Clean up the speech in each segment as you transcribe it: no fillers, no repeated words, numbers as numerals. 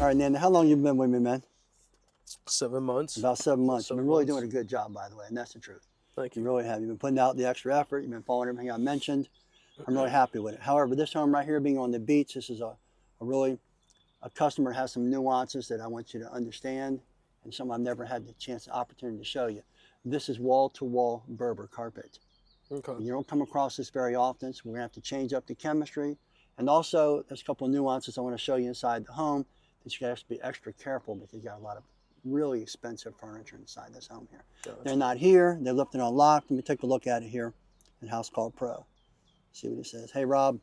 All right, Nanda, how long you been with me, man? 7 months. About 7 months. You've been really doing months. a good job, by the way, and that's the truth. Thank You you. really have. You've been putting out the extra effort. You've been following everything I mentioned. I'm really happy with it. However, this home right here, being on the beach, this is a customer has some nuances that I want you to understand, and some I've never had the chance, opportunity to show you. This is wall-to-wall Berber carpet. Okay. You don't come across this very often, so we're gonna have to change up the chemistry. And also, there's a couple of nuances I want to show you inside the home that you have to be extra careful because you got a lot of really expensive furniture inside this home here. Gotcha. They're not here. They're lifted and unlocked. Let me take a look at it here in House Call Pro. See what it says. Hey, Rob,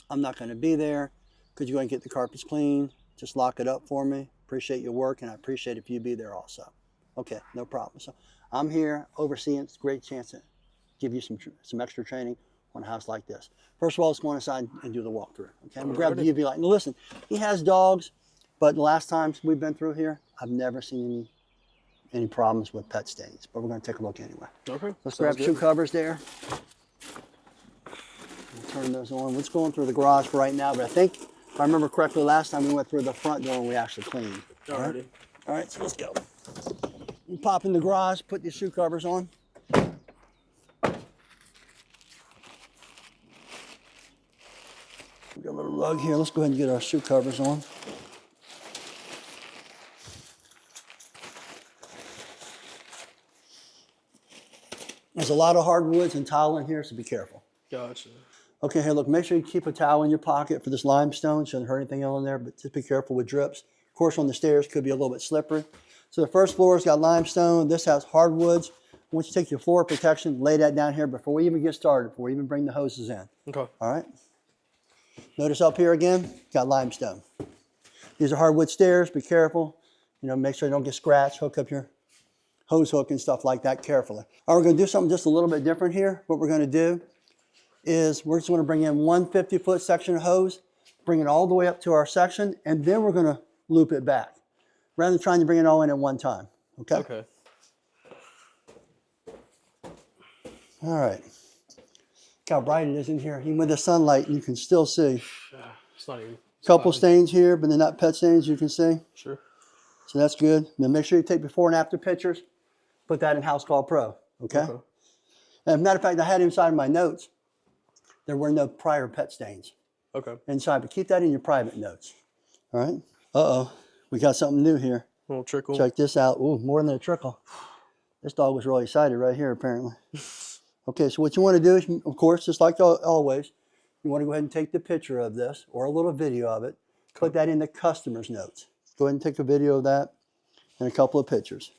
I'm not going to be there. Could you go and get the carpets clean? Just lock it up for me. Appreciate your work, and I appreciate if you be there also. Okay, no problem. So I'm here overseeing. It's a great chance to give you some extra training on a house like this. First of all, let's go inside and do the walkthrough. Okay, I'm gonna grab the UV light. Now listen, he has dogs, but the last times we've been through here, I've never seen any problems with pet stains. But we're gonna take a look anyway. Okay. Let's grab shoe covers there. Turn those on. Let's go through the garage for right now. But I think, if I remember correctly, last time we went through the front door and we actually cleaned. Alrighty. All right, so let's go. You pop in the garage, put your shoe covers on. We got a little rug here. Let's go ahead and get our shoe covers on. There's a lot of hardwoods and tile in here, so be careful. Gotcha. Okay, hey, look, make sure you keep a towel in your pocket for this limestone. Shouldn't hurt anything on there, but just be careful with drips. Of course, on the stairs, could be a little bit slippery. So the first floor's got limestone. This has hardwoods. Once you take your floor protection, lay that down here before we even get started, before we even bring the hoses in. Okay. All right. Notice up here again, got limestone. These are hardwood stairs. Be careful. You know, make sure you don't get scratched. Hook up your hose hook and stuff like that carefully. All right, we're going to do something just a little bit different here. What we're going to do is we're just going to bring in one 50-foot section of hose, bring it all the way up to our section, and then we're going to loop it back, rather than trying to bring it all in at one time. Okay? Okay. All right. Look how bright it is in here. Even with the sunlight, you can still see. It's not even. Couple stains here, but they're not pet stains, you can see. Sure. So that's good. Now make sure you take before and after pictures. Put that in House Call Pro, okay? And as a matter of fact, I had inside my notes, there were no prior pet stains. Okay. Inside, but keep that in your private notes. All right? Uh-oh, we got something new here. A little trickle. Check this out. Ooh, more than a trickle. This dog was really excited right here, apparently. Okay, so what you want to do is, of course, just like always, you want to go ahead and take the picture of this or a little video of it. Put that in the customer's notes. Go ahead and take a video of that and a couple of pictures.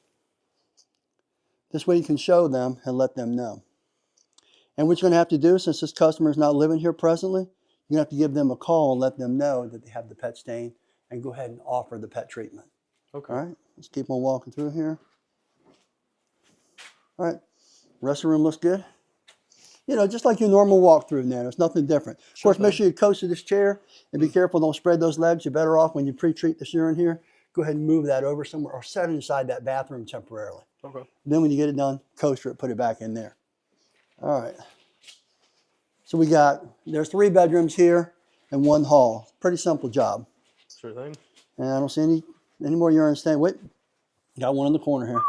This way you can show them and let them know. And what you're going to have to do, since this customer is not living here presently, you're going to have to give them a call and let them know that they have the pet stain and go ahead and offer the pet treatment. Okay. All right, let's keep on walking through here. All right, rest of the room looks good. You know, just like your normal walkthrough now. There's nothing different. Of course, make sure you coast to this chair and be careful. Don't spread those legs. You're better off when you pre-treat this urine here. Go ahead and move that over somewhere or set it inside that bathroom temporarily. Okay. Then when you get it done, coaster it, put it back in there. All right. So there's 3 bedrooms here and 1 hall. Pretty simple job. Sure thing. And I don't see any more urine stain. Wait, got one in the corner here.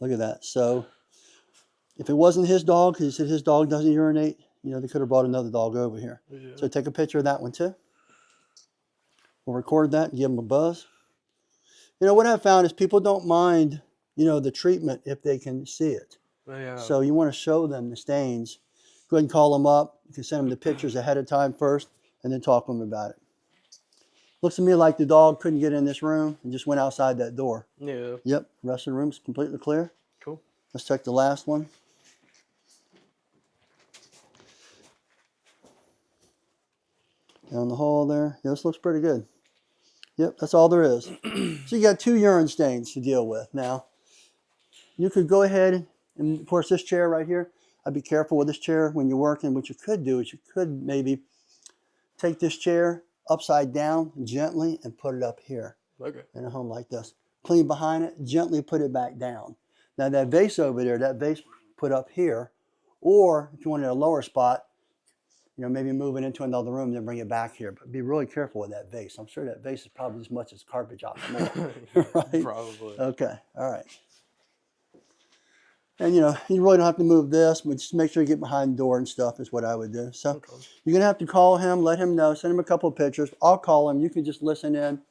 Look at that. So if it wasn't his dog, because he said his dog doesn't urinate, you know, they could have brought another dog over here. Yeah. So take a picture of that one too. We'll record that and give them a buzz. You know, what I've found is people don't mind, you know, the treatment if they can see it. Yeah. So you want to show them the stains. Go ahead and call them up. You can send them the pictures ahead of time first and then talk to them about it. Looks to me like the dog couldn't get in this room and just went outside that door. Yeah. Yep, the rest of the room's completely clear. Cool. Let's check the last one. Down the hall there. Yeah, this looks pretty good. Yep, that's all there is. So you got 2 urine stains to deal with. Now, you could go ahead and, of course, this chair right here, I'd be careful with this chair when you're working. What you could do is you could maybe take this chair upside down gently and put it up here. Okay. In a home like this. Clean behind it, gently put it back down. Now that vase over there, that vase put up here, or if you want it in a lower spot, you know, maybe move it into another room, then bring it back here. But be really careful with that vase. I'm sure that vase is probably as much as carpet job more, right? Probably. Okay, all right. And you know, you really don't have to move this, but just make sure you get behind the door and stuff is what I would do. So Okay. you're gonna have to call him, let him know, send him a couple of pictures. I'll call him. You can just listen in,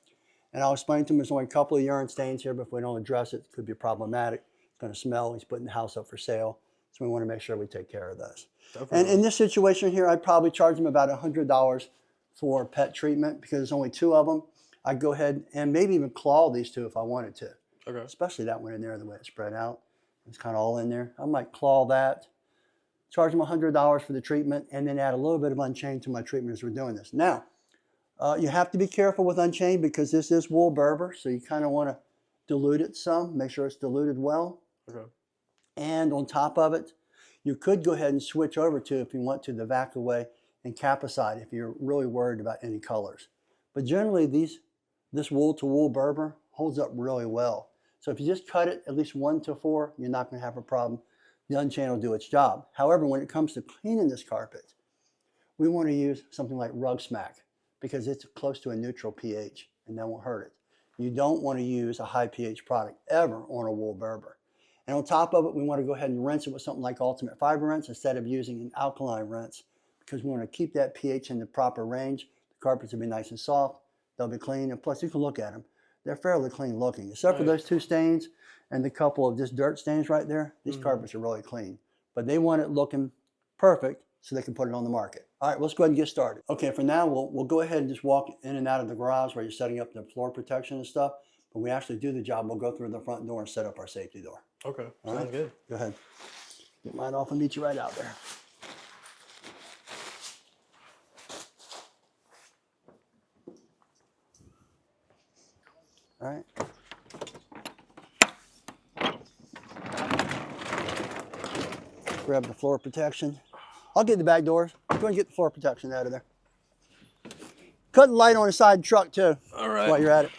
and I'll explain to him there's only a couple of urine stains here, but if we don't address it, it could be problematic. It's gonna smell. He's putting the house up for sale, so we want to make sure we take care of those. Definitely. And in this situation here, I'd probably charge him about $100 for pet treatment because there's only 2 of them. I'd go ahead and maybe even claw these 2 if I wanted to. Okay. Especially that one in there, the way it's spread out. It's kind of all in there. I might claw that, charge them $100 for the treatment, and then add a little bit of Unchained to my treatment as we're doing this. Now, you have to be careful with Unchained because this is wool Berber, so you kind of want to dilute it some, make sure it's diluted well. Okay. And on top of it, you could go ahead and switch over to, if you want to, the Vac-Away and Capicide if you're really worried about any colors. But generally, this wool-to-wool Berber holds up really well. So if you just cut it at least 1 to 4, you're not going to have a problem. The Unchained will do its job. However, when it comes to cleaning this carpet, we want to use something like Rug Smack because it's close to a neutral pH and that won't hurt it. You don't want to use a high pH product ever on a wool Berber. And on top of it, we want to go ahead and rinse it with something like Ultimate Fiber Rinse instead of using an alkaline rinse because we want to keep that pH in the proper range. The carpets will be nice and soft. They'll be clean. And plus, you can look at them. They're fairly clean looking, except for those 2 stains and the couple of just dirt stains right there. These carpets are really clean, but they want it looking perfect so they can put it on the market. All right, let's go ahead and get started. Okay, for now, we'll go ahead and just walk in and out of the garage where you're setting up the floor protection and stuff. When we actually do the job, we'll go through the front door and set up our safety door. Okay. All Sounds right? good. Go ahead. Get mine off and meet you right out there. All right. Grab the floor protection. I'll get the back doors. Go ahead and get the floor protection out of there. Cut the light on the side of the truck too. All right. While you're at it.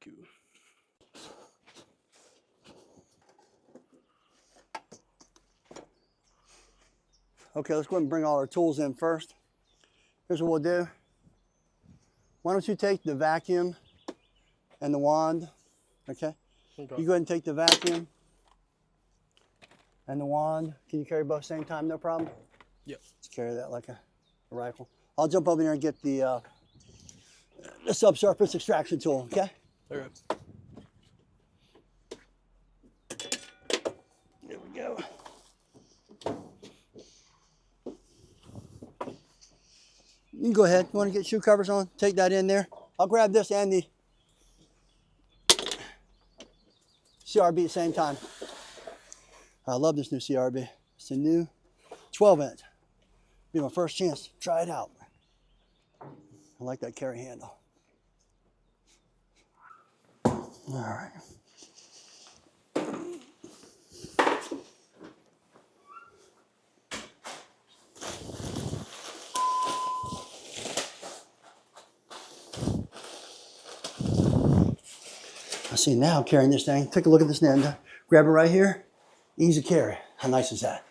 Cool. Okay, let's go ahead and bring all our tools in first. Here's what we'll do. Why don't you take the vacuum and the wand, okay? Okay. You go ahead and take the vacuum and the wand. Can you carry both same time, no problem? Yep. Let's carry that like a rifle. I'll jump over there and get the subsurface extraction tool, okay? Okay. There we go. You can go ahead. You want to get shoe covers on? Take that in there. I'll grab this and the CRB at the same time. I love this new CRB. It's a new 12-inch. Be my first chance to try it out. I like that carry handle. All right. I see now carrying this thing. Take a look at this end. Grab it right here. Easy carry. How nice is that?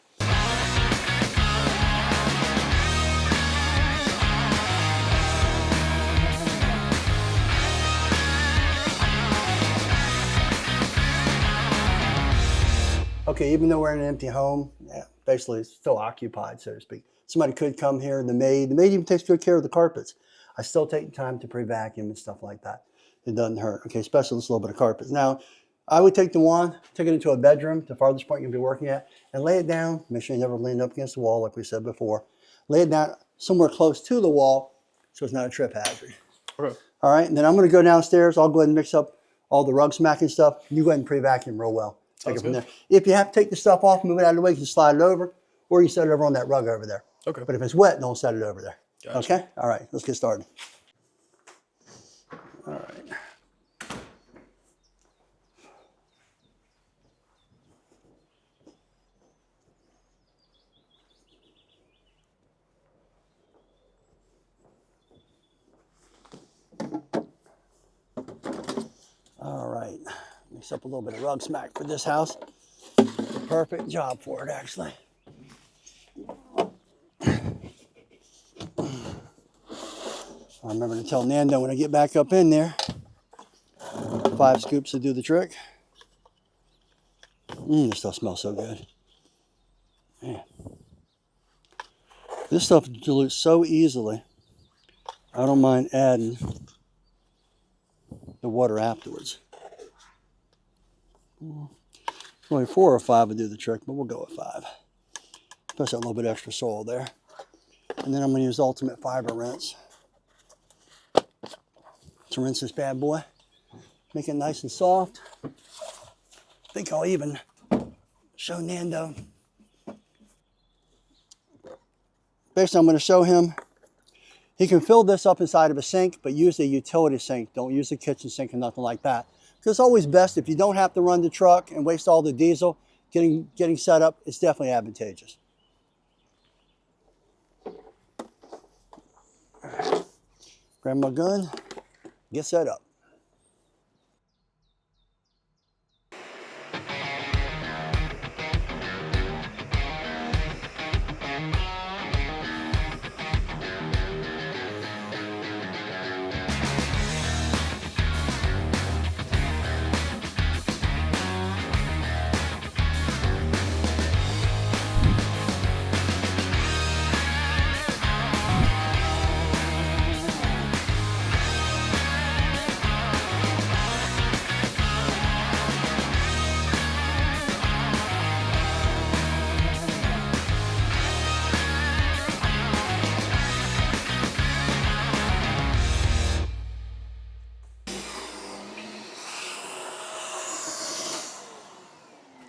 Okay, even though we're in an empty home, yeah, basically it's still occupied, so to speak. Somebody could come here, the maid even takes good care of the carpets. I still take time to pre-vacuum and stuff like that. It doesn't hurt, okay, especially this little bit of carpet. Now, I would take the wand, take it into a bedroom, the farthest point you'll be working at, and lay it down. Make sure you never lean up against the wall like we said before. Lay it down somewhere close to the wall so it's not a trip hazard. Okay. All right, and then I'm gonna go downstairs. I'll go ahead and mix up all the rug smack and stuff. You go ahead and pre-vacuum real well. Take it from there. If you have to take the stuff off, move it out of the way, you can slide it over, or you set it over on that rug over there. Okay. But if it's wet, don't set it over there. Gotcha. Okay? All right, let's get started. All right. All right, mix up a little bit of rug smack for this house. Perfect job for it, actually. I remember to tell Nando when I get back up in there, 5 scoops to do the trick. This stuff smells so good. Man. This stuff dilutes so easily. I don't mind adding the water afterwards. Only 4 or 5 would do the trick, but we'll go with 5. Plus that little bit extra soil there. And then I'm going to use Ultimate Fiber Rinse to rinse this bad boy. Make it nice and soft. I think I'll even show Nando. Basically, I'm going to show him. He can fill this up inside of a sink, but use a utility sink. Don't use a kitchen sink or nothing like that. Because it's always best if you don't have to run the truck and waste all the diesel, getting set up, it's definitely advantageous. Grab my gun, get set up.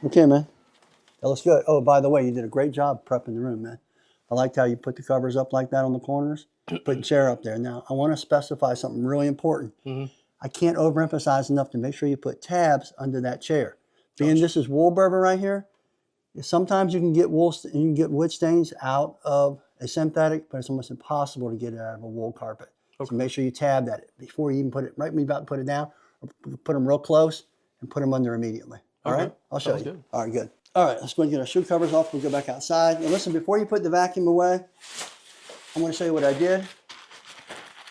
Okay, man. That looks good. Oh, by the way, you did a great job prepping the room, man. I liked how you put the covers up like that on the corners. Put the chair up there. Now, I want to specify something really important. I can't overemphasize enough to make sure you put tabs under that chair. Being this is wool Berber right here, sometimes you can get wood stains out of a synthetic, but it's almost impossible to get it out of a wool carpet. So make sure you tab that before you even put it, right when you're about to put it down, or put them real close and put them under immediately. All right? I'll show you. Good. All right, good. All right, let's go and get our shoe covers off. We'll go back outside. Now listen, before you put the vacuum away, I'm going to show you what I did.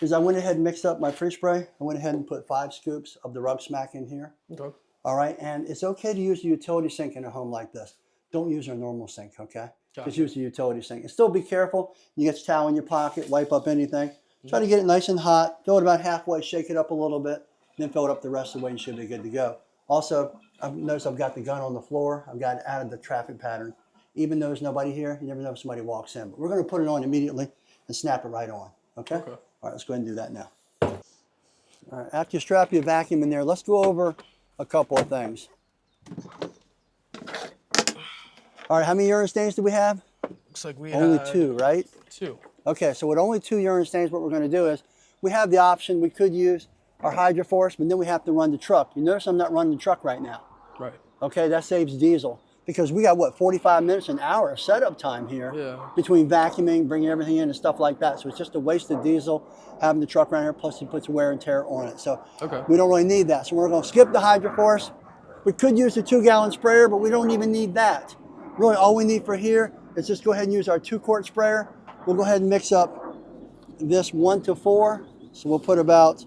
Is I went ahead and mixed up my free spray. I went ahead and put 5 scoops of the rug smack in here. Okay. All right, and it's okay to use a utility sink in a home like this. Don't use a normal sink, okay? Gotcha. Just use a utility sink. And still be careful. You get your towel in your pocket, wipe up anything. Try to get it nice and hot. Fill it about halfway, shake it up a little bit, then fill it up the rest of the way and you should be good to go. Also, I've noticed I've got the gun on the floor. I've got it out of the traffic pattern. Even though there's nobody here, you never know if somebody walks in. But we're going to put it on immediately and snap it right on, okay? Okay. All right, let's go ahead and do that now. All right, after you strap your vacuum in there, let's go over a couple of things. All right, how many urine stains do we have? Looks like we Only had 2, right? 2. Okay, so with only 2 urine stains, what we're going to do is we have the option, we could use our hydroforce, but then we have to run the truck. You notice I'm not running the truck right now. Right. Okay, that saves diesel because we got, what, 45 minutes, an hour of setup time here between vacuuming, bringing everything in and stuff like that. So it's just a waste of diesel having the truck around here, plus it puts wear and tear on it. So we don't really need that. So we're going to skip the hydroforce. We could use the 2-gallon sprayer, but we don't even need that. Really, all we need for here is just go ahead and use our 2-quart sprayer. We'll go ahead and mix up this 1 to 4. So we'll put about,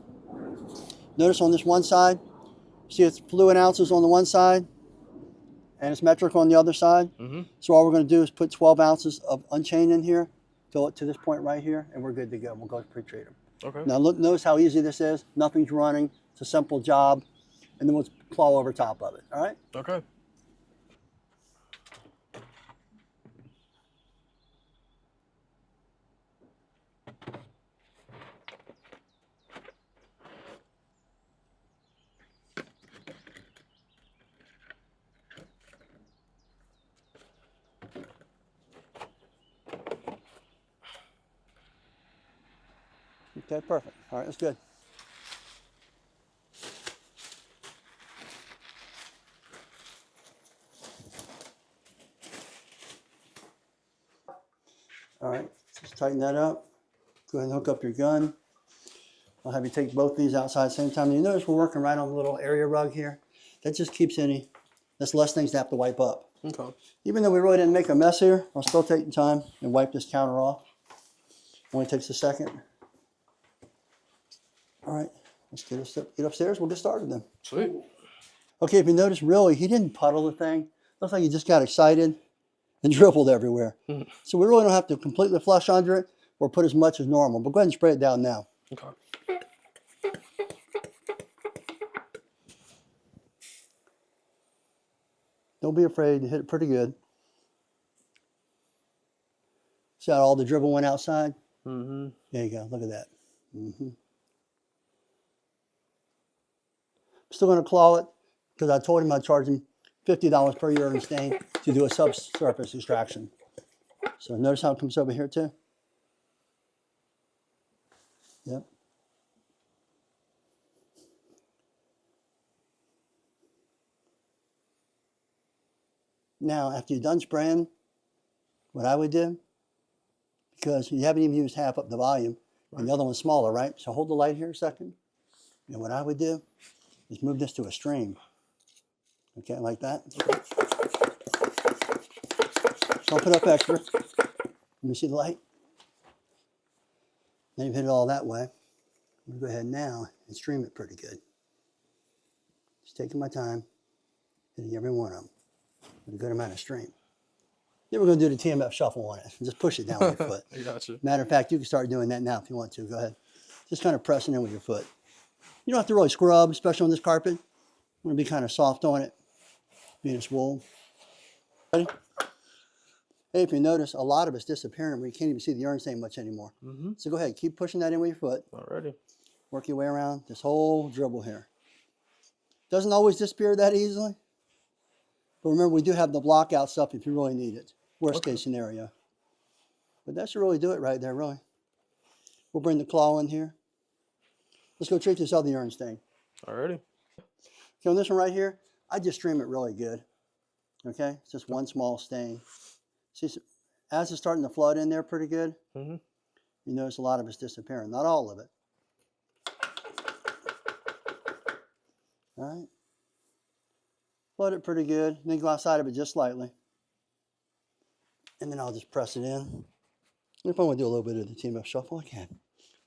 notice on this one side, see it's fluid ounces on the one side and it's metric on the other side. So all we're going to do is put 12 ounces of Unchained in here, fill it to this point right here, and we're good to go. We'll go pre-treat them. Okay. Now look, notice how easy this is. Nothing's running. It's a simple job. And then we'll claw over top of it. All right? Okay. Okay, perfect. All right, that's good. All right, just tighten that up. Go ahead and hook up your gun. I'll have you take both these outside at the same time. You notice we're working right on the little area rug here. That just keeps that's less things to have to wipe up. Okay. Even though we really didn't make a mess here, I'll still take the time and wipe this counter off. Only takes a second. All right, let's get upstairs. We'll get started then. Sweet. Okay, if you notice, really, he didn't puddle the thing. Looks like he just got excited and dribbled everywhere. So we really don't have to completely flush under it or put as much as normal. But go ahead and spray it down now. Okay. Don't be afraid to hit it pretty good. See how all the dribble went outside? Mm-hmm. There you go. Look at that. I'm still going to claw it because I told him I'd charge him $50 per urine stain to do a subsurface extraction. So notice how it comes over here too? Yep. Now, after you're done spraying, what I would do, because you haven't even used half up the volume, and the other one's smaller, right? So hold the light here a second. And what I would do is move this to a stream. Okay, like that. Pump it up extra. Let me see the light. Then you've hit it all that way. I'm going to go ahead now and stream it pretty good. Just taking my time, hitting every one of them with a good amount of stream. Then we're going to do the TMF shuffle on it. Just push it down with your foot. I gotcha. Matter of fact, you can start doing that now if you want to. Go ahead. Just kind of pressing in with your foot. You don't have to really scrub, especially on this carpet. I'm going to be kind of soft on it, being it's wool. Ready? Hey, if you notice, a lot of it's disappearing. We can't even see the urine stain much anymore. So go ahead, keep pushing that in with your foot. Alrighty. Work your way around this whole dribble here. Doesn't always disappear that easily. But remember, we do have the block out stuff if you really need it. Worst case scenario. But that should really do it right there, really. We'll bring the claw in here. Let's go treat this other urine stain. Alrighty. Okay, on this one right here, I just stream it really good. Okay, it's just one small stain. See, as it's starting to flood in there pretty good, you notice a lot of it's disappearing. Not all of it. All right. Flood it pretty good. Then go outside of it just slightly. And then I'll just press it in. If I want to do a little bit of the TMF shuffle, I can.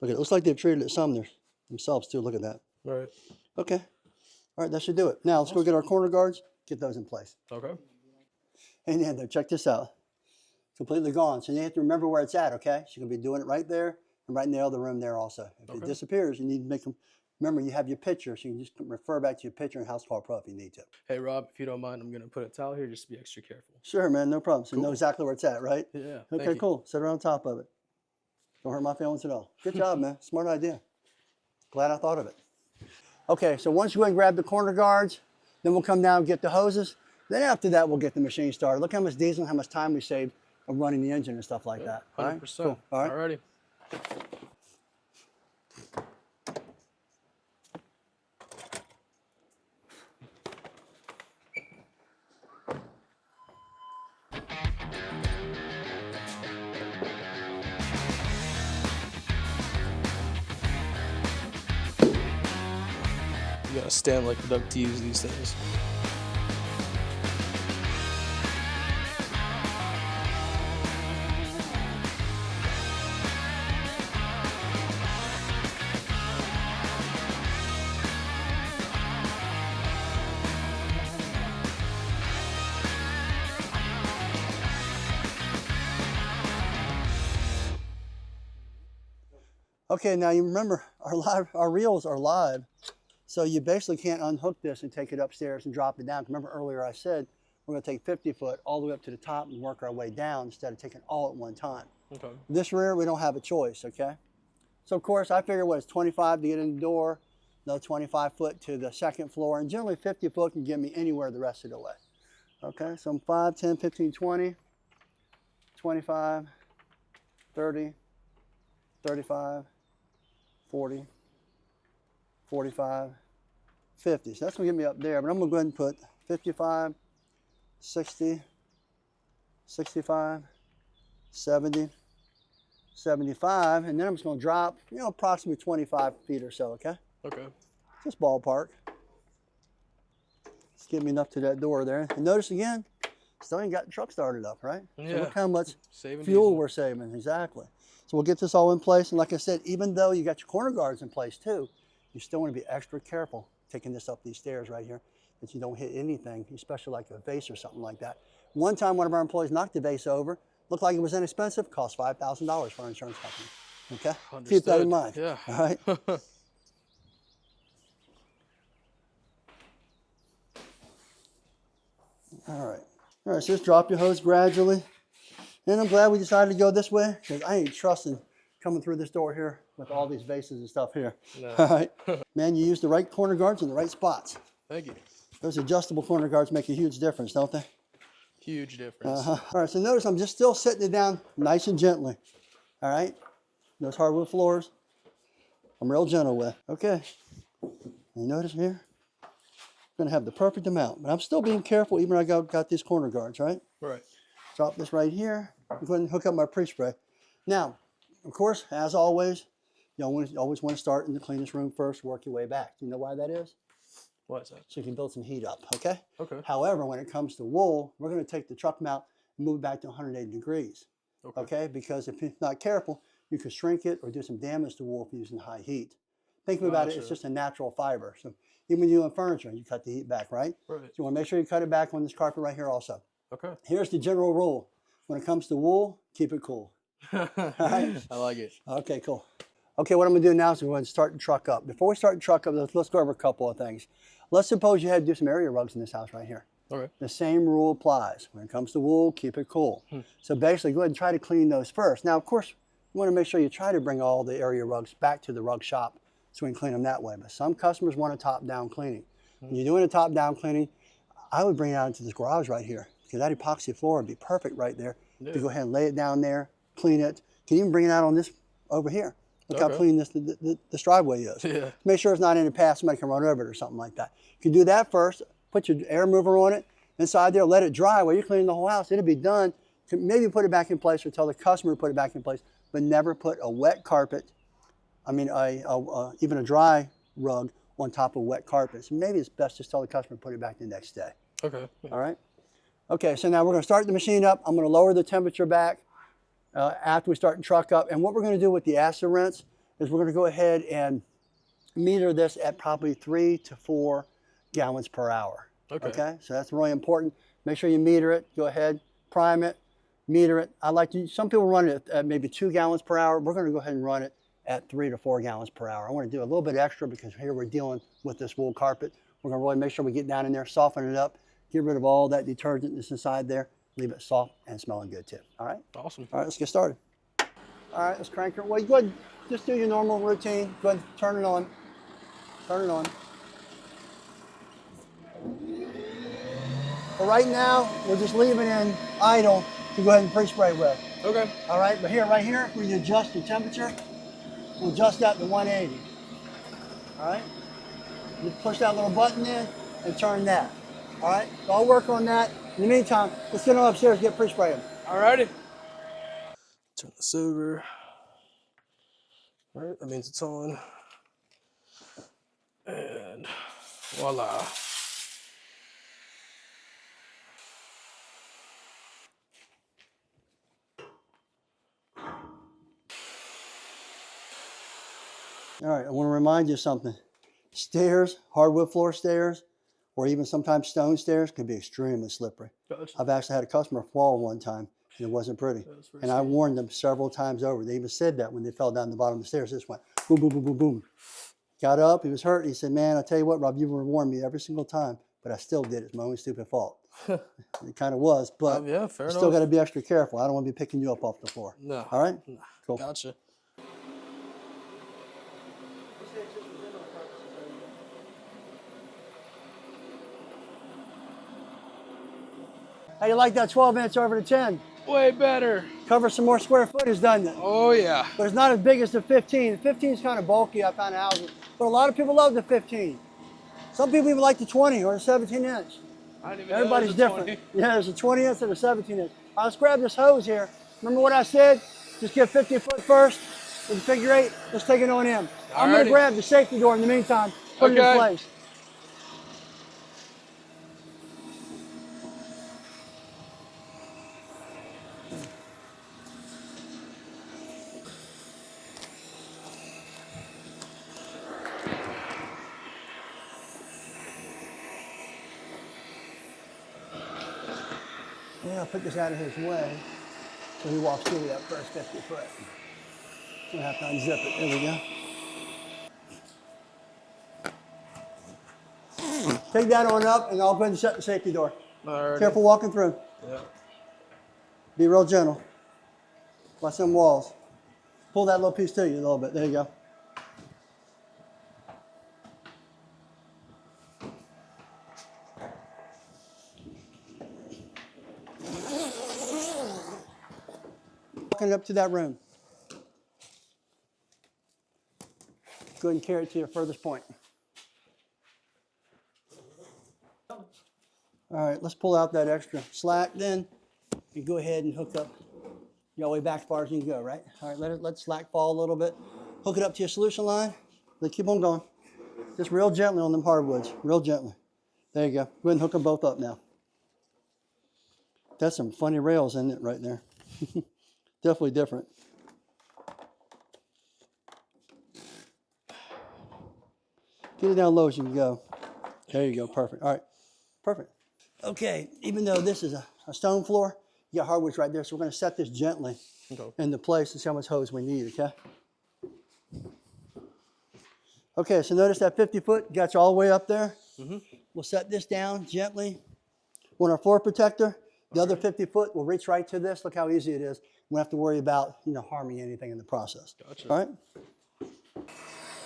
Look, it looks like they've treated it some themselves too. Look at that. Right. Okay. All right, that should do it. Now let's go get our corner guards, get those in place. Okay. And then check this out. Completely gone. So you have to remember where it's at, okay? So you're going to be doing it right there and right in the other room there also. If it disappears, you need to make them. Remember, you have your picture, so you can just refer back to your picture in House Call Pro if you need to. Hey, Rob, if you don't mind, I'm going to put a towel here just to be extra careful. Sure, man, no problem. So you know exactly where it's at, right? Yeah. Okay, cool. Sit around on top of it. Don't hurt my feelings at all. Good job, man. Smart idea. Glad I thought of it. Okay, so once you go and grab the corner guards, then we'll come down and get the hoses. Then after that, we'll get the machine started. Look how much diesel and how much time we saved of running the engine and stuff like that. 100%. All right? Cool. All right. Alrighty. You gotta stand like the duck to use these things. Okay, now you remember our reels are live, so you basically can't unhook this and take it upstairs and drop it down. Remember earlier I said we're going to take 50 foot all the way up to the top and work our way down instead of taking all at one time. Okay. This rear, we don't have a choice, okay? So of course I figure what, it's 25 to get in the door, another 25 foot to the second floor, and generally 50 foot can get me anywhere the rest of the way. Okay, so I'm 5, 10, 15, 20, 25, 30, 35, 40, 45, 50. So that's gonna get me up there, but I'm gonna go ahead and put 55, 60, 65, 70, 75, and then I'm just gonna drop, you know, approximately 25 feet or so, okay? Okay. Just ballpark. Just get me enough to that door there. And notice again, still ain't got the truck started up, right? Yeah. So look how much Saving fuel diesel. we're saving, exactly. So we'll get this all in place. And like I said, even though you got your corner guards in place too, you still want to be extra careful taking this up these stairs right here, that you don't hit anything, especially like a vase or something like that. One time, one of our employees knocked the vase over. Looked like it was inexpensive, cost $5,000 for our insurance company. Okay? Understood. Keep that in mind. Yeah. All right? All right. All right, so just drop your hose gradually. And I'm glad we decided to go this way, because I ain't trusting coming through this door here with all these vases and stuff here. No. All right. Man, you use the right corner guards in the right spots. Thank you. Those adjustable corner guards make a huge difference, don't they? Huge difference. All right, so notice I'm just still sitting it down nice and gently. All right? Those hardwood floors, I'm real gentle with. Okay. You notice here? I'm gonna have the perfect amount, but I'm still being careful even when I got these corner guards, right? Right. Drop this right here. I'm going to hook up my pre-spray. Now, of course, as always, you always want to start in the cleanest room first, work your way back. Do you know why that is? What is that? So you can build some heat up, okay? Okay. However, when it comes to wool, we're going to take the truck mount and move it back to 180 degrees, okay? Because if you're not careful, you could shrink it or do some damage to wool if you're using high heat. Think about it, it's just a natural fiber. So even when you do furniture, you cut the heat back, right? Right. So you want to make sure you cut it back on this carpet right here also. Okay. Here's the general rule. When it comes to wool, keep it cool. All right. I like it. Okay, cool. Okay, what I'm gonna do now is we're going to start the truck up. Before we start the truck up, let's go over a couple of things. Let's suppose you had to do some area rugs in this house right here. Okay. The same rule applies. When it comes to wool, keep it cool. So basically, go ahead and try to clean those first. Now, of course, you want to make sure you try to bring all the area rugs back to the rug shop so we can clean them that way. But some customers want a top-down cleaning. When you're doing a top-down cleaning, I would bring it out into this garage right here, because that epoxy floor would be perfect right there to go ahead and lay it down there, clean it. You can even bring it out on this over here. Look how clean this driveway is. Yeah. Make sure it's not in the path, somebody can run over it or something like that. You can do that first, put your air mover on it, inside there, let it dry while you're cleaning the whole house. It'll be done. Maybe put it back in place or tell the customer to put it back in place, but never put a wet carpet, even a dry rug on top of wet carpet. So maybe it's best just tell the customer to put it back the next day. Okay. All right? Okay, so now we're gonna start the machine up. I'm gonna lower the temperature back after we start the truck up. And what we're gonna do with the acid rinse is we're gonna go ahead and meter this at probably 3 to 4 gallons per hour. Okay, so that's really important. Make sure you meter it, go ahead, prime it, meter it. Some people run it at maybe 2 gallons per hour. We're gonna go ahead and run it at 3 to 4 gallons per hour. I wanna do a little bit extra because here we're dealing with this wool carpet. We're gonna really make sure we get down in there, soften it up, get rid of all that detergent that's inside there, leave it soft and smelling good too. All right? Awesome. All right, let's get started. All right, let's crank it. Well, go ahead, just do your normal routine. Go ahead, turn it on. Turn it on. But right now, we're just leaving it in idle to go ahead and pre-spray with. Okay. All right, but right here, when you adjust the temperature, we'll adjust that to 180. All right? You push that little button in and turn that. All right, so I'll work on that. In the meantime, let's get on upstairs and get pre-spraying. Alrighty. Turn this over. All right, that means it's on. And voila. All right, I want to remind you of something. Stairs, hardwood floor stairs, or even sometimes stone stairs can be extremely slippery. Gotcha. I've actually had a customer fall one time, and it wasn't pretty. And I warned them several times over. They even said that when they fell down the bottom of the stairs. This went boom, boom, boom, boom, boom. Got up, he was hurt. He said, man, I tell you what, Rob, you warned me every single time, but I still did it. It's my own stupid fault. It kind of was, but yeah, fair you enough. still got to be extra careful. I don't want to be picking you up off the floor. No. All right? No. Cool. Gotcha. How you like that 12 inch over to 10? Way better. Covers some more square footage, doesn't it? Oh yeah. But it's not as big as the 15. The 15 is kind of bulky, I found houses. But a lot of people love the 15. Some people even like the 20 or the 17 inch. I didn't even Everybody's know different. 20. Yeah, there's a 20 inch and a 17 inch. All right, let's grab this hose here. Remember what I said? Just get 50 foot first with the figure 8. Let's take it on in. I'm going to grab the safety door in the meantime, put it in place. Yeah, I'll put this out of his way so he walks through that first 50 foot. So I have to unzip it. There we go. Take that on up and I'll go ahead and shut the safety door. Alrighty. Careful walking through. Yeah. Be real gentle. Watch them walls. Pull that little piece to you a little bit. There you go. Walking up to that room. Go ahead and carry it to your furthest point. All right, let's pull out that extra slack then and go ahead and hook up. You all the way back as far as you can go, right? All right, let slack fall a little bit. Hook it up to your solution line. Let's keep on going. Just real gently on them hardwoods, real gently. There you go. Go ahead and hook them both up now. That's some funny rails in it right there. Definitely different. Get it down low as you can go. There you go, perfect. All right, perfect. Okay, even though this is a stone floor, you got hardwoods right there, so we're gonna set this gently into place and see how much hose we need, okay? Okay, so notice that 50 foot got you all the way up there. We'll set this down gently on our floor protector. The other 50 foot will reach right to this. Look how easy it is. We don't have to worry about, harming anything in the process. Gotcha. All right?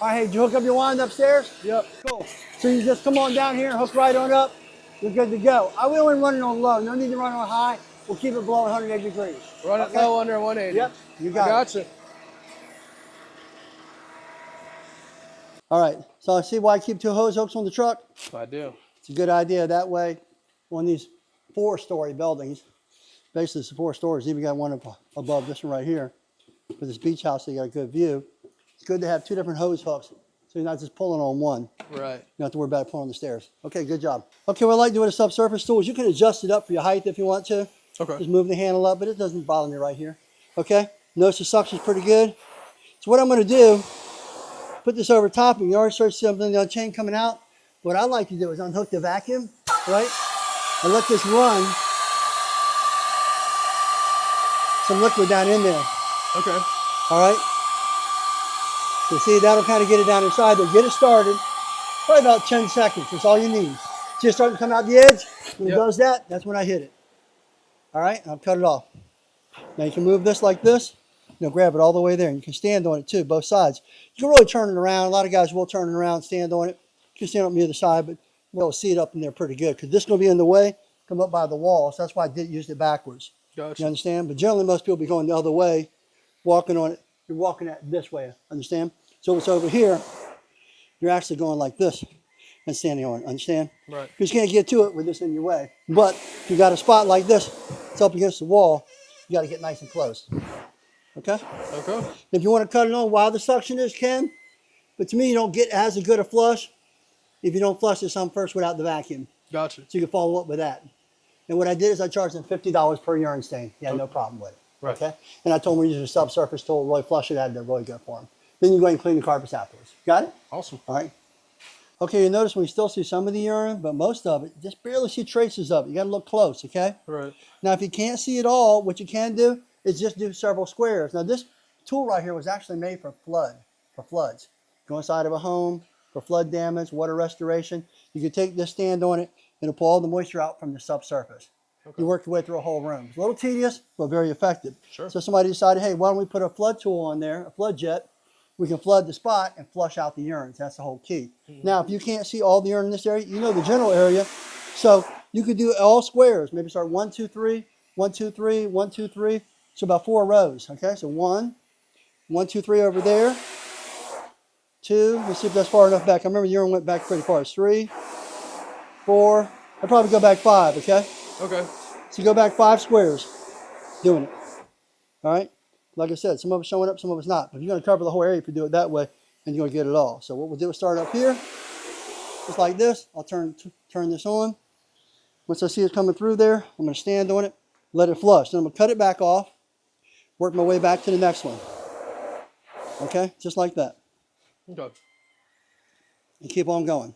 All right, hey, did you hook up your wind upstairs? Yep. Cool. So you just come on down here, hook right on up. You're good to go. I will only run it on low. No need to run it on high. We'll keep it below 180 degrees. Run it low under 180. Yep, you got it. Gotcha. All right, so I see why I keep 2 hose hooks on the truck. I do. It's a good idea. That way, on these 4-story buildings, basically it's 4 stories, even got one above this one right here. For this beach house, so you got a good view. It's good to have 2 different hose hooks, so you're not just pulling on one. Right. You don't have to worry about pulling on the stairs. Okay, good job. Okay, what I like to do with a subsurface tool is you can adjust it up for your height if you want to. Okay. Just move the handle up, but it doesn't bother me right here. Okay, notice the suction's pretty good. So what I'm gonna do, put this over top, and you already start seeing the chain coming out. What I like to do is unhook the vacuum, right? And let this run some liquid down in there. Okay. All right. So see, that'll kind of get it down inside. They'll get it started. Probably about 10 seconds. That's all you need. See it starting to come out the edge? When it does that, that's when I hit it. All right, I'll cut it off. Now you can move this like this. Grab it all the way there. And you can stand on it too, both sides. You can really turn it around. A lot of guys will turn it around, stand on it. You can stand on either side, but we'll see it up in there pretty good because this is going to be in the way, come up by the wall. So that's why I used it backwards. Gotcha. You understand? But generally, most people be going the other way, walking on it. You're walking at this way, understand? So if it's over here, you're actually going like this and standing on it, understand? Right. Because you can't get to it with this in your way. But if you got a spot like this, it's up against the wall, you got to get nice and close. Okay? Okay. If you want to cut it on while the suction is, can. But to me, you don't get as good a flush if you don't flush this on first without the vacuum. Gotcha. So you can follow up with that. And what I did is I charged them $50 per urine stain. He had no problem with it. Right. Okay? And I told him we're using a subsurface tool, really flush it out of there, really good for him. Then you go ahead and clean the carpets afterwards. Got it? Awesome. All right. Okay, you notice we still see some of the urine, but most of it, just barely see traces of it. You got to look close, okay? Right. Now, if you can't see it all, what you can do is just do several squares. Now, this tool right here was actually made for floods. Go inside of a home, for flood damage, water restoration. You can take this stand on it, and it'll pull all the moisture out from the subsurface. Okay. You work your way through a whole room. It's a little tedious, but very effective. Sure. So somebody decided, hey, why don't we put a flood tool on there, a flood jet. We can flood the spot and flush out the urines. That's the whole key. Now, if you can't see all the urine in this area, you know the general area. So you could do all squares. Maybe start 1, 2, 3, 1, 2, 3, 1, 2, 3. So about 4 rows, okay? So 1, 1, 2, 3 over there. 2, let's see if that's far enough back. I remember the urine went back pretty far. It's 3, 4, I'd probably go back 5, okay? Okay. So you go back 5 squares doing it, all right? Like I said, some of it's showing up, some of it's not. But if you're gonna cover the whole area, if you do it that way, and you're gonna get it all. So what we'll do is start up here, just like this. I'll turn this on. Once I see it coming through there, I'm gonna stand on it, let it flush. Then I'm gonna cut it back off, work my way back to the next one. Okay, just like that. Okay. And keep on going.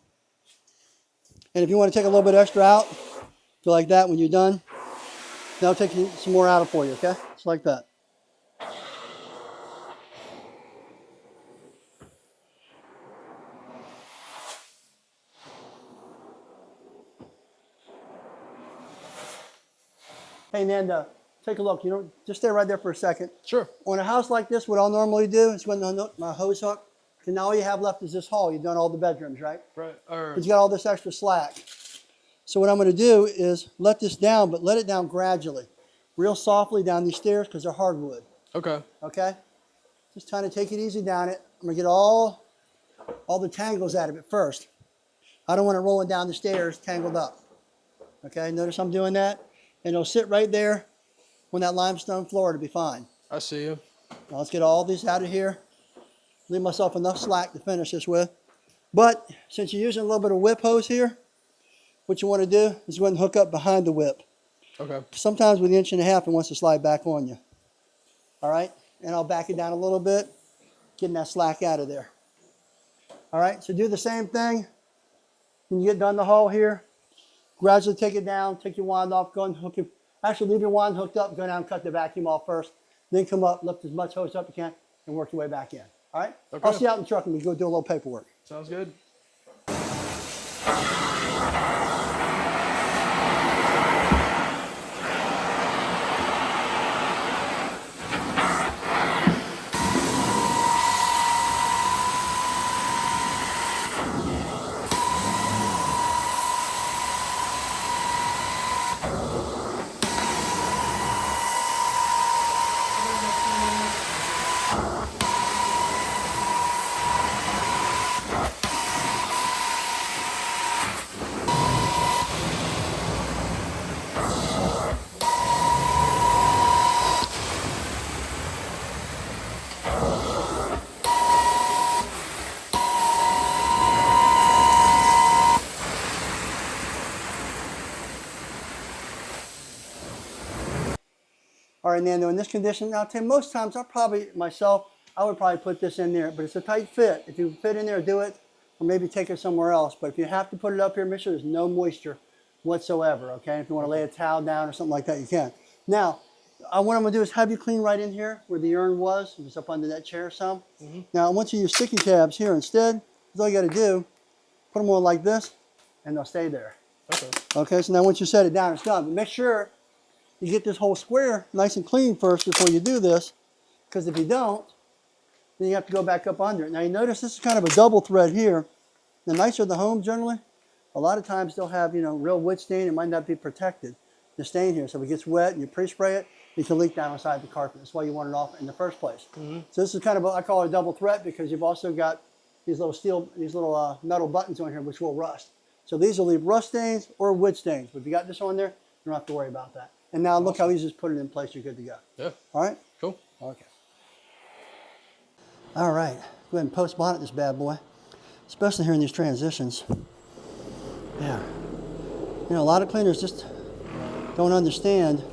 And if you want to take a little bit extra out, go like that when you're done. Then I'll take some more out for you, okay? Just like that. Hey, Nanda, take a look. You know, just stay right there for a second. Sure. On a house like this, what I'll normally do is when my hose hook, and now all you have left is this hall. You've done all the bedrooms, right? Right. But you got all this extra slack. So what I'm going to do is let this down, but let it down gradually. Real softly down these stairs because they're hardwood. Okay. Okay? Just trying to take it easy down it. I'm going to get all the tangles out of it first. I don't want it rolling down the stairs tangled up. Okay? Notice I'm doing that. And it'll sit right there on that limestone floor to be fine. I see you. Now let's get all these out of here. Leave myself enough slack to finish this with. But since you're using a little bit of whip hose here, what you want to do is go ahead and hook up behind the whip. Okay. Sometimes with the 1.5 inches, it wants to slide back on you. All right? And I'll back it down a little bit, getting that slack out of there. All right? So do the same thing. When you get done the hole here, gradually take it down, take your wand off, go and hook it. Actually, leave your wand hooked up, go down and cut the vacuum off first. Then come up, lift as much hose up you can, and work your way back in. All right? Okay. I'll see you out in the truck and we go do a little paperwork. Sounds good. All right, Nando, in this condition, now, Tim, most times I would probably put this in there, but it's a tight fit. If you fit in there, do it, or maybe take it somewhere else. But if you have to put it up here, make sure there's no moisture whatsoever, okay? If you want to lay a towel down or something like that, you can. Now, what I'm going to do is have you clean right in here where the urn was. It was up under that chair some. Now, I want you to use sticky tabs here instead. That's all you got to do. Put them on like this, and they'll stay there. Okay. Okay, so now once you set it down, it's done. But make sure you get this whole square nice and clean first before you do this, because if you don't, then you have to go back up under it. Now you notice this is kind of a double thread here. The nicer the home generally, a lot of times they'll have, real wood stain. It might not be protected, the stain here. So if it gets wet and you pre-spray it, it can leak down inside the carpet. That's why you want it off in the first place. So this is kind of, I call it a double threat, because you've also got these little metal buttons on here which will rust. So these will leave rust stains or wood stains. But if you got this on there, you don't have to worry about that. And now look how easy just put it in place. You're good to go. Yeah. All right? Cool. Okay. All right. Go ahead and post-bonnet this bad boy, especially here in these transitions. Yeah. A lot of cleaners just don't understand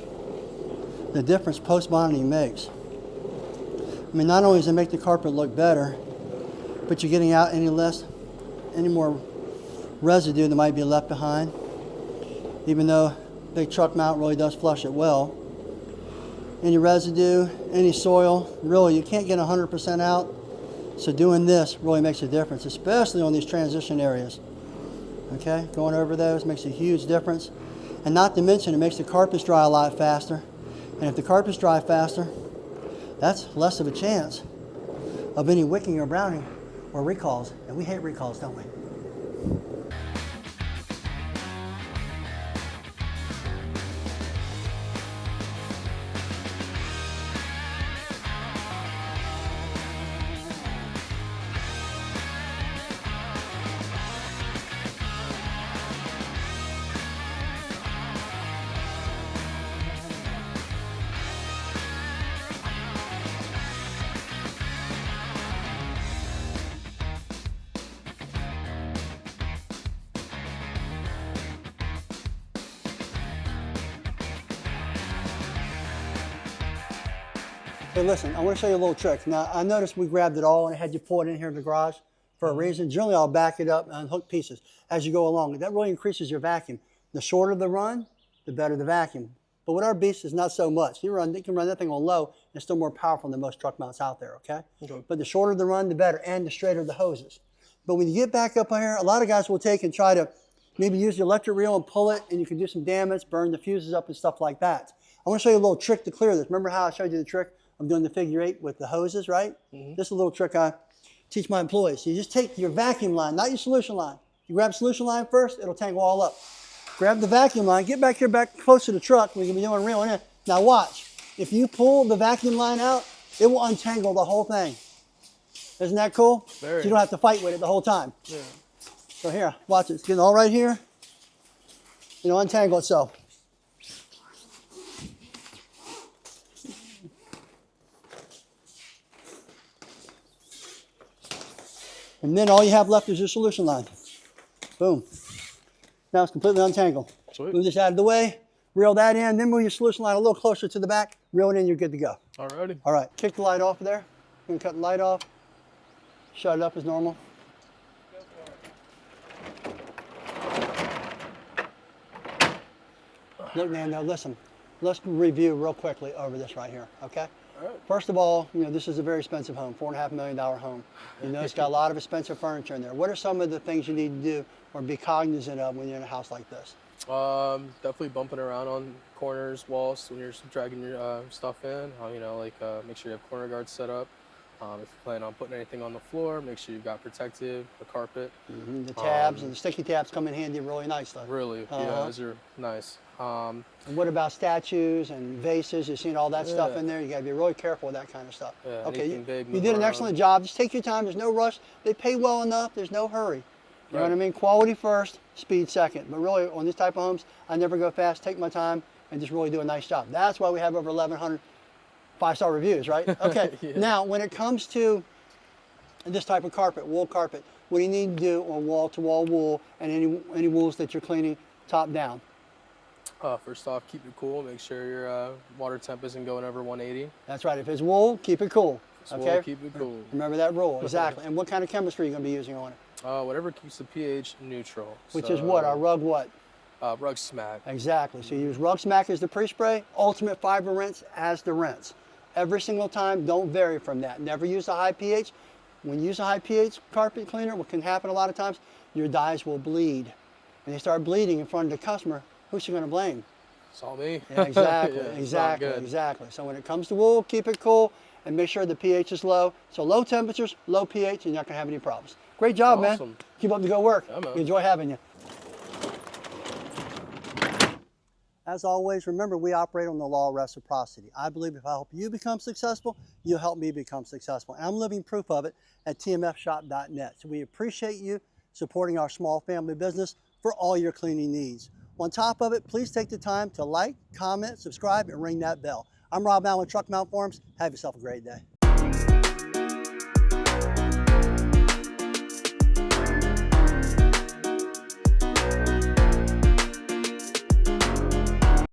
the difference post-bonneting makes. I mean, not only does it make the carpet look better, but you're getting out any more residue that might be left behind, even though big truck mount really does flush it well. Any residue, any soil, really you can't get 100% out. So doing this really makes a difference, especially on these transition areas. Okay, going over those makes a huge difference. And not to mention, it makes the carpets dry a lot faster. And if the carpets dry faster, that's less of a chance of any wicking or browning or recalls. And we hate recalls, don't we? Hey, listen, I want to show you a little trick. Now, I noticed we grabbed it all and I had you pull it in here in the garage for a reason. Generally, I'll back it up and unhook pieces as you go along. That really increases your vacuum. The shorter the run, the better the vacuum. But with our beast, it's not so much. You can run that thing on low, and it's still more powerful than most truck mounts out there, okay? But the shorter the run, the better, and the straighter the hoses. But when you get back up on here, a lot of guys will take and try to maybe use the electric reel and pull it, and you can do some damage, burn the fuses up and stuff like that. I want to show you a little trick to clear this. Remember how I showed you the trick of doing the figure 8 with the hoses, right? This is a little trick I teach my employees. You just take your vacuum line, not your solution line. You grab solution line first, it'll tangle all up. Grab the vacuum line, get back here back close to the truck. We're going to be doing reeling in. Now watch. If you pull the vacuum line out, it will untangle the whole thing. Isn't that cool? Very. So you don't have to fight with it the whole time. Yeah. So here, watch it. It's getting all right here. Untangle itself. And then all you have left is your solution line. Boom. Now it's completely untangled. Sweet. Move this out of the way, reel that in, then move your solution line a little closer to the back, reel it in, you're good to go. Alrighty. All right, kick the light off of there. We're gonna cut the light off, shut it up as normal. Look, man, now listen, let's review real quickly over this right here, okay? All right. First of all, this is a very expensive home, $4.5 million home. It's got a lot of expensive furniture in there. What are some of the things you need to do or be cognizant of when you're in a house like this? Definitely bumping around on corners, walls when you're dragging your stuff in. Make sure you have corner guards set up. If you plan on putting anything on the floor, make sure you've got protective, the carpet. The tabs and the sticky tabs come in handy really nice though. Really, yeah, those are nice. And what about statues and vases? You've seen all that stuff in there. You gotta be really careful with that kind of stuff. Yeah, okay, big, you did an excellent job. Just take your time. There's no rush. They pay well enough. There's no hurry. You know what I mean? Quality first, speed second. But really, on this type of homes, I never go fast. Take my time and just really do a nice job. That's why we have over 1,100 5-star reviews, right? Okay. Now, when it comes to this type of carpet, wool carpet, what do you need to do on wall-to-wall wool and any wools that you're cleaning top down? First off, keep it cool. Make sure your water temp isn't going over 180. That's right. If it's wool, keep it cool. If it's wool, keep it cool. Remember that rule, exactly. And what kind of chemistry are you going to be using on it? Whatever keeps the pH neutral. Which is what? Our rug what? Rug smack. Exactly. So you use rug smack as the pre-spray, ultimate fiber rinse as the rinse. Every single time, don't vary from that. Never use a high pH. When you use a high pH carpet cleaner, what can happen a lot of times, your dyes will bleed. And they start bleeding in front of the customer, who's she going to blame? It's all me. Yeah, exactly, yeah, exactly. So when it comes to wool, keep it cool and make sure the pH is low. So low temperatures, low pH, and you're not going to have any problems. Great job, man. Keep up the good work. Yeah, man. We enjoy having you. As always, remember we operate on the law of reciprocity. I believe if I help you become successful, you'll help me become successful. And I'm living proof of it at tmfshop.net. So we appreciate you supporting our small family business for all your cleaning needs. On top of it, please take the time to like, comment, subscribe, and ring that bell. I'm Rob Allen with TruckMount Forums. Have yourself a great day.